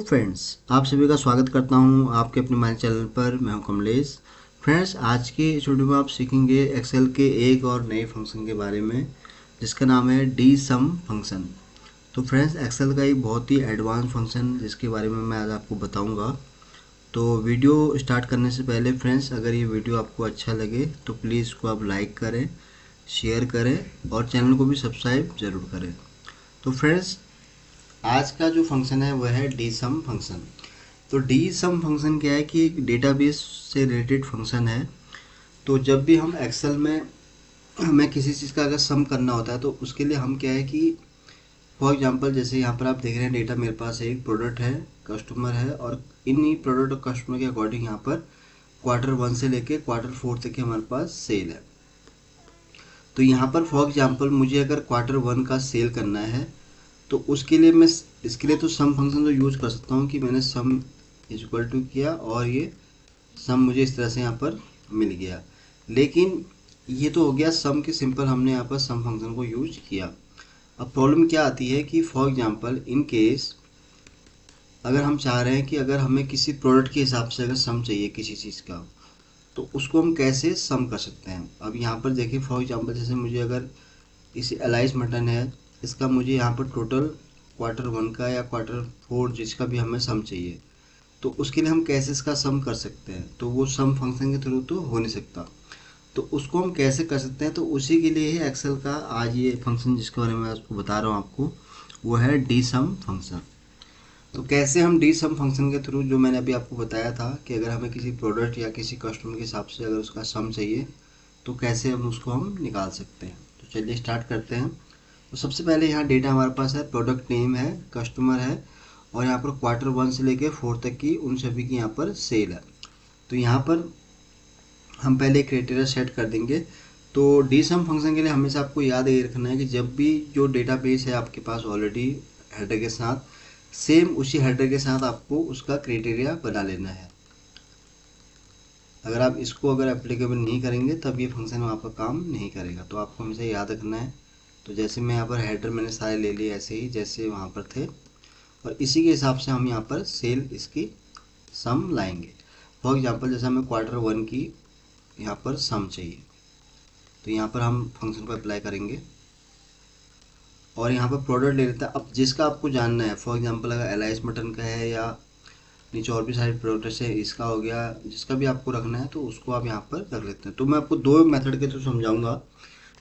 Friends, आप सभी का स्वागत करता हूं आपके अपने हमारे चैनल पर। मैं हूं कमलेश। फ्रेंड्स, आज के इस वीडियो में आप सीखेंगे एक्सेल के एक और नए फंक्शन के बारे में जिसका नाम है डी सम फंक्शन। तो फ्रेंड्स, एक्सेल का एक बहुत ही एडवांस फंक्शन जिसके बारे में मैं आज आपको बताऊंगा। तो वीडियो स्टार्ट करने से पहले फ्रेंड्स, अगर ये वीडियो आपको अच्छा लगे तो प्लीज़ इसको आप लाइक करें, शेयर करें और चैनल को भी सब्सक्राइब ज़रूर करें। तो फ्रेंड्स, आज का जो फंक्शन है वह है डी सम फंक्शन। तो डी सम फंक्शन क्या है कि एक डेटाबेस से रिलेटेड फंक्शन है। तो जब भी हम एक्सेल में हमें किसी चीज़ का अगर सम करना होता है तो उसके लिए हम क्या है कि फॉर एग्जांपल जैसे यहाँ पर आप देख रहे हैं डेटा, मेरे पास एक प्रोडक्ट है, कस्टमर है और इन्हीं प्रोडक्ट और कस्टमर के अकॉर्डिंग यहाँ पर Q1 से लेके Q4 तक की हमारे पास सेल है। तो यहाँ पर फॉर एग्जांपल मुझे अगर Q1 का सेल करना है तो उसके लिए मैं इसके लिए तो सम फंक्शन तो यूज़ कर सकता हूँ कि मैंने सम इज इक्वल टू किया और ये सम मुझे इस तरह से यहाँ पर मिल गया। लेकिन ये तो हो गया सम की सिंपल, हमने यहाँ पर सम फंक्शन को यूज किया। अब प्रॉब्लम क्या आती है कि फॉर एग्जांपल इन केस अगर हम चाह रहे हैं कि अगर हमें किसी प्रोडक्ट के हिसाब से अगर सम चाहिए किसी चीज़ का, तो उसको हम कैसे सम कर सकते हैं। अब यहाँ पर देखिए फॉर एग्जांपल जैसे मुझे अगर इसे एलाइस मटन है, इसका मुझे यहाँ पर टोटल Q1 का या Q4 जिसका भी हमें सम चाहिए, तो उसके लिए हम कैसे इसका सम कर सकते हैं। तो वो सम फंक्शन के थ्रू तो हो नहीं सकता, तो उसको हम कैसे कर सकते हैं। तो उसी के लिए ही एक्सेल का आज ये फंक्शन जिसके बारे में आपको बता रहा हूँ आपको, वो है डी सम फंक्शन। तो कैसे हम डी सम फंक्शन के थ्रू, जो मैंने अभी आपको बताया था कि अगर हमें किसी प्रोडक्ट या किसी कस्टमर के हिसाब से अगर उसका सम चाहिए तो कैसे हम उसको निकाल सकते हैं। तो चलिए स्टार्ट करते हैं। तो सबसे पहले यहाँ डेटा हमारे पास है, प्रोडक्ट नेम है, कस्टमर है और यहाँ पर Q1 से लेके 4 तक की उन सभी की यहाँ पर सेल है। तो यहाँ पर हम पहले क्राइटेरिया सेट कर देंगे। तो डी सम फंक्शन के लिए हमेशा आपको याद ये रखना है कि जब भी जो डेटाबेस है आपके पास ऑलरेडी हेडर के साथ, सेम उसी हेडर के साथ आपको उसका क्राइटेरिया बना लेना है। अगर आप इसको अगर एप्लीकेबल नहीं करेंगे तब ये फंक्शन वहाँ पर काम नहीं करेगा, तो आपको हमेशा याद रखना है। तो जैसे मैं यहाँ पर हेडर मैंने सारे ले लिए ऐसे ही जैसे वहाँ पर थे, और इसी के हिसाब से हम यहाँ पर सेल इसकी सम लाएंगे। फॉर एग्जांपल जैसे हमें Q1 की यहाँ पर सम चाहिए, तो यहाँ पर हम फंक्शन को अप्लाई करेंगे और यहाँ पर प्रोडक्ट ले लेते हैं। अब जिसका आपको जानना है, फॉर एग्जांपल अगर एलाइस मटन का है या नीचे और भी सारे प्रोडक्ट्स है, इसका हो गया, जिसका भी आपको रखना है तो उसको आप यहाँ पर रख लेते हैं। तो मैं आपको दो मेथड के थ्रू समझाऊंगा।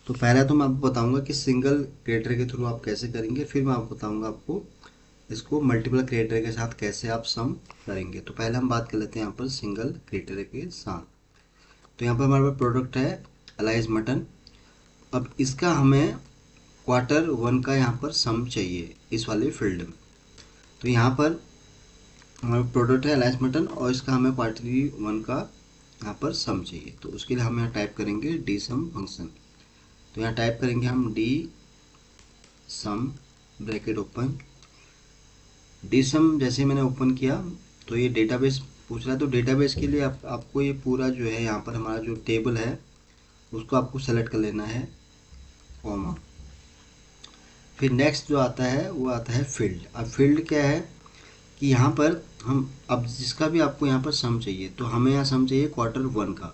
तो पहला तो मैं आपको बताऊंगा कि सिंगल क्रिएटर के थ्रू आप कैसे करेंगे, फिर मैं आपको बताऊंगा आपको इसको मल्टीपल क्रिएटर के साथ कैसे आप सम करेंगे। तो पहले हम बात कर लेते हैं यहाँ पर सिंगल क्रिएटर के साथ। तो यहाँ पर हमारे पास प्रोडक्ट है एलाइस मटन। अब इसका हमें Q1 का यहाँ पर सम चाहिए इस वाले फील्ड में। तो यहाँ पर हमारा प्रोडक्ट है एलाइस मटन और इसका हमें Q1 का यहाँ पर सम चाहिए। तो उसके लिए हम यहाँ टाइप करेंगे डी सम फंक्शन। तो यहाँ टाइप करेंगे हम D sum bracket open. D sum जैसे मैंने ओपन किया तो ये डेटाबेस पूछ रहा है। तो डेटाबेस के लिए आपको ये पूरा जो है यहाँ पर हमारा जो टेबल है उसको आपको सेलेक्ट कर लेना है, कॉमा। फिर नेक्स्ट जो आता है वो आता है फील्ड। अब फील्ड क्या है कि यहाँ पर हम अब जिसका भी आपको यहाँ पर सम चाहिए, तो हमें यहाँ सम चाहिए Q1 का।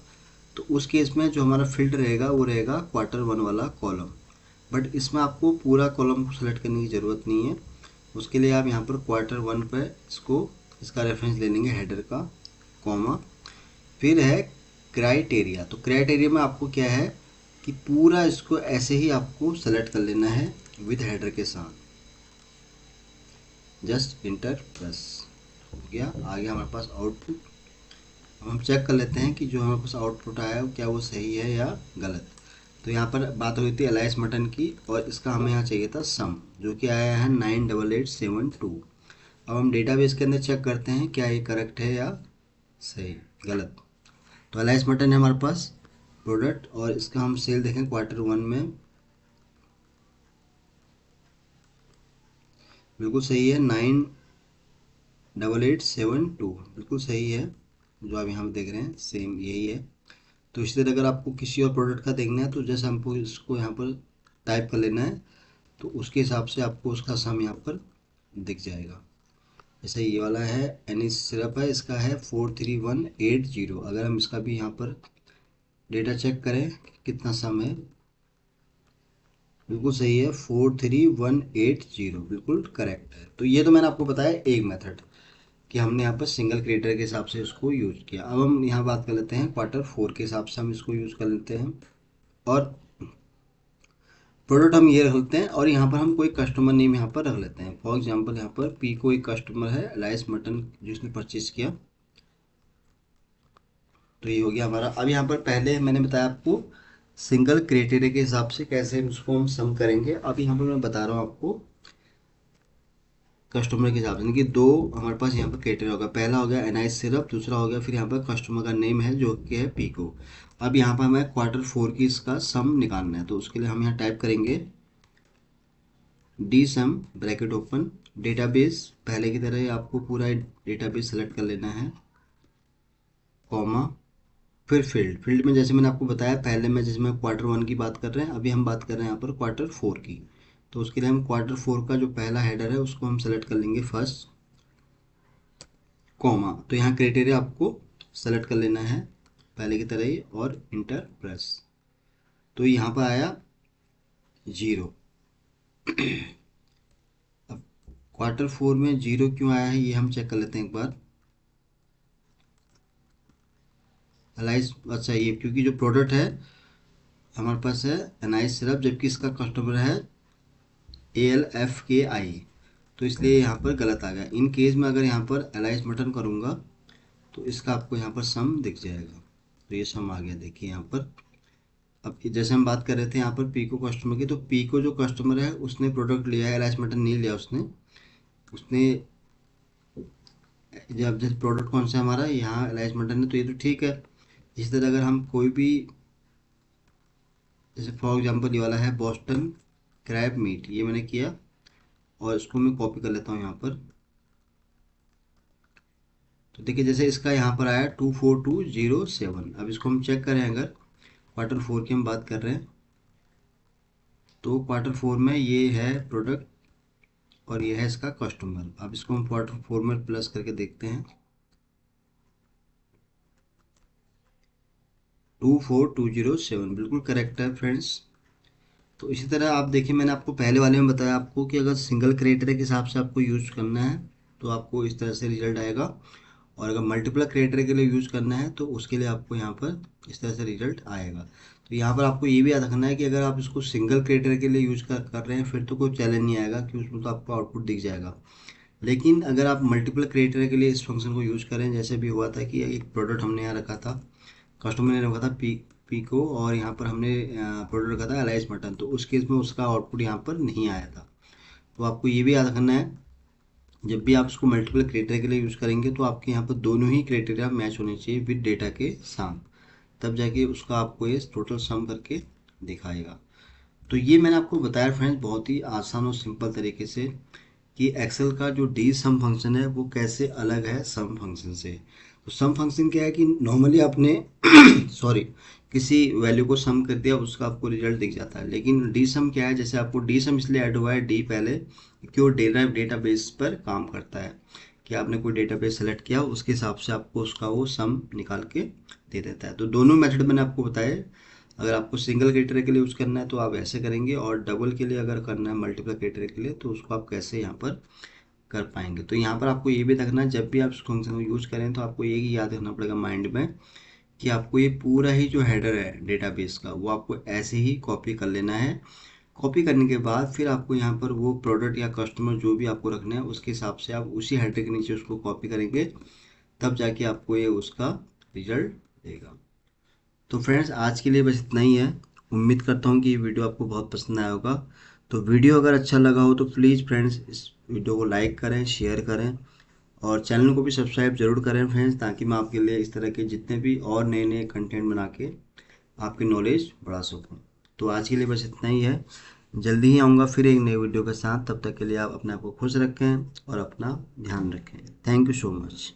तो उस केस में जो हमारा फील्ड रहेगा वो रहेगा Q1 वाला कॉलम। बट इसमें आपको पूरा कॉलम को सेलेक्ट करने की ज़रूरत नहीं है। उसके लिए आप यहाँ पर Q1 पे इसका रेफरेंस ले लेंगे हेडर का, कॉमा। फिर है क्राइटेरिया। तो क्राइटेरिया में आपको क्या है कि पूरा इसको ऐसे ही आपको सेलेक्ट कर लेना है विद हेडर के साथ। जस्ट इंटर प्रेस हो गया, आ गया हमारे पास आउटपुट। अब हम चेक कर लेते हैं कि जो हमारे पास आउटपुट आया है क्या वो सही है या गलत। तो यहाँ पर बात हुई थी एलाइस मटन की और इसका हमें यहाँ चाहिए था सम, जो कि आया है 98872। अब हम डेटाबेस के अंदर चेक करते हैं क्या ये करेक्ट है या सही गलत। तो एलाइस मटन है हमारे पास प्रोडक्ट और इसका हम सेल देखें Q1 में, बिल्कुल सही है, 98872 बिल्कुल सही है। जो आप यहाँ पे देख रहे हैं सेम यही है। तो इसी तरह अगर आपको किसी और प्रोडक्ट का देखना है तो जैसे हमको इसको यहाँ पर टाइप कर लेना है, तो उसके हिसाब से आपको उसका सम यहाँ पर दिख जाएगा। जैसे ये वाला है एनी सिरप है, इसका है 43180। अगर हम इसका भी यहाँ पर डेटा चेक करें कितना सम है, बिल्कुल सही है, 43180, बिल्कुल करेक्ट है। तो ये तो मैंने आपको बताया एक मेथड कि हमने यहाँ पर सिंगल क्रिएटर के हिसाब से इसको यूज किया। अब हम यहाँ बात कर लेते हैं क्वार्टर 4 के हिसाब से हम इसको यूज कर लेते हैं। और प्रोडक्ट हम ये रख लेते हैं और यहाँ पर हम कोई कस्टमर नेम यहाँ पर रख लेते हैं। फॉर एग्जांपल यहाँ पर पी को एक कस्टमर है, एलाइस मटन जिसने परचेज किया। तो ये हो गया हमारा। अब यहाँ पर पहले मैंने बताया आपको सिंगल क्राइटेरिया के हिसाब से कैसे उसको हम सम करेंगे। अब यहाँ पर मैं बता रहा हूँ आपको कस्टमर के हिसाब से, यानी कि दो हमारे पास यहाँ पर क्राइटेरिया होगा। पहला हो गया एनाइस सिरप, दूसरा हो गया फिर यहाँ पर कस्टमर का नेम है जो कि है पीको। अब यहाँ पर हमें क्वार्टर 4 की इसका सम निकालना है, तो उसके लिए हम यहाँ टाइप करेंगे D sum bracket open, database पहले की तरह ही आपको पूरा डेटाबेस सेलेक्ट कर लेना है, कॉमा, फिर फील्ड में जैसे मैंने आपको बताया पहले में, जैसे मैं क्वार्टर 1 की बात कर रहे हैं, अभी हम बात कर रहे हैं यहाँ पर क्वार्टर 4 की। तो उसके लिए हम क्वार्टर 4 का जो पहला हेडर है उसको हम सेलेक्ट कर लेंगे फर्स्ट, कॉमा। तो यहाँ क्राइटेरिया आपको सेलेक्ट कर लेना है पहले की तरह ही और इंटर प्रेस। तो यहाँ पर आया 0। अब क्वार्टर 4 में 0 क्यों आया है ये हम चेक कर लेते हैं एक बार। एलाइस, अच्छा ये क्योंकि जो प्रोडक्ट है हमारे पास है एनाइस सिरप, जबकि इसका कस्टमर है ALFKI, तो इसलिए यहाँ पर गलत आ गया। इन केस में अगर यहाँ पर एलाइस मटन करूँगा तो इसका आपको यहाँ पर सम दिख जाएगा। तो ये सम आ गया, देखिए यहाँ पर। अब जैसे हम बात कर रहे थे यहाँ पर पीको कस्टमर की, तो पीको जो कस्टमर है उसने प्रोडक्ट लिया है, एलाइस मटन नहीं लिया उसने जब जैसे प्रोडक्ट कौन सा हमारा यहाँ एलाइस मटन है, तो ये तो ठीक है। इसी तरह अगर हम कोई भी, जैसे फॉर एग्जांपल ये वाला है बॉस्टन क्रैब मीट, ये मैंने किया और इसको मैं कॉपी कर लेता हूँ यहाँ पर। तो देखिए जैसे इसका यहाँ पर आया 24207। अब इसको हम चेक करें, अगर क्वार्टर 4 की हम बात कर रहे हैं तो क्वार्टर 4 में ये है प्रोडक्ट और ये है इसका कस्टमर। अब इसको हम क्वार्टर 4 में प्लस करके देखते हैं, 24207 बिल्कुल करेक्ट है फ्रेंड्स। तो इसी तरह आप देखिए मैंने आपको पहले वाले में बताया आपको कि अगर सिंगल क्राइटेरिया के हिसाब से आपको यूज करना है तो आपको इस तरह से रिजल्ट आएगा, और अगर मल्टीपल क्राइटेरिया के लिए यूज करना है तो उसके लिए आपको यहाँ पर इस तरह से रिजल्ट आएगा। तो यहाँ पर आपको ये भी याद रखना है कि अगर आप इसको सिंगल क्राइटेरिया के लिए यूज कर रहे हैं फिर तो कोई चैलेंज नहीं आएगा कि उसमें तो आपको आउटपुट दिख जाएगा। लेकिन अगर आप मल्टीपल क्राइटेरिया के लिए इस फंक्शन को यूज करें, जैसे भी हुआ था कि एक प्रोडक्ट हमने यहाँ रखा था, कस्टमर ने रखा था पी को, और यहाँ पर हमने प्रोडक्ट रखा था एलाइस मटन, तो उस केस में उसका आउटपुट यहाँ पर नहीं आया था। तो आपको ये भी याद रखना है जब भी आप इसको मल्टीपल क्राइटेरिया के लिए यूज़ करेंगे तो आपके यहाँ पर दोनों ही क्राइटेरिया मैच होने चाहिए विद डेटा के साथ, तब जाके उसका आपको ये टोटल सम करके दिखाएगा। तो ये मैंने आपको बताया फ्रेंड्स बहुत ही आसान और सिंपल तरीके से कि एक्सेल का जो डी सम फंक्शन है वो कैसे अलग है सम फंक्शन से। तो सम फंक्शन क्या है कि नॉर्मली आपने सॉरी किसी वैल्यू को सम कर दिया उसका आपको रिजल्ट दिख जाता है, लेकिन डी सम क्या है, जैसे आपको डी सम इसलिए ऐड हुआ है डी पहले कि वो डेटाबेस पर काम करता है कि आपने कोई डेटाबेस सेलेक्ट किया उसके हिसाब से आपको उसका वो सम निकाल के दे देता है। तो दोनों मेथड मैंने आपको बताए। अगर आपको सिंगल क्राइटेरिया के लिए यूज़ करना है तो आप ऐसे करेंगे, और डबल के लिए अगर करना है मल्टीपल क्राइटेरिया के लिए तो उसको आप कैसे यहाँ पर कर पाएंगे। तो यहाँ पर आपको ये भी रखना है जब भी आप इस फंक्शन को यूज़ करें तो आपको ये ही याद रखना पड़ेगा माइंड में कि आपको ये पूरा ही जो हेडर है डेटाबेस का वो आपको ऐसे ही कॉपी कर लेना है। कॉपी करने के बाद फिर आपको यहाँ पर वो प्रोडक्ट या कस्टमर जो भी आपको रखना है उसके हिसाब से आप उसी हेडर के नीचे उसको कॉपी करेंगे, तब जाके आपको ये उसका रिजल्ट देगा। तो फ्रेंड्स आज के लिए बस इतना ही है। उम्मीद करता हूँ कि ये वीडियो आपको बहुत पसंद आया होगा। तो वीडियो अगर अच्छा लगा हो तो प्लीज़ फ्रेंड्स इस वीडियो को लाइक करें, शेयर करें और चैनल को भी सब्सक्राइब जरूर करें फ्रेंड्स, ताकि मैं आपके लिए इस तरह के जितने भी और नए नए कंटेंट बना के आपकी नॉलेज बढ़ा सकूँ। तो आज के लिए बस इतना ही है। जल्दी ही आऊँगा फिर एक नई वीडियो के साथ। तब तक के लिए आप अपने आप को खुश रखें और अपना ध्यान रखें। Thank you so much.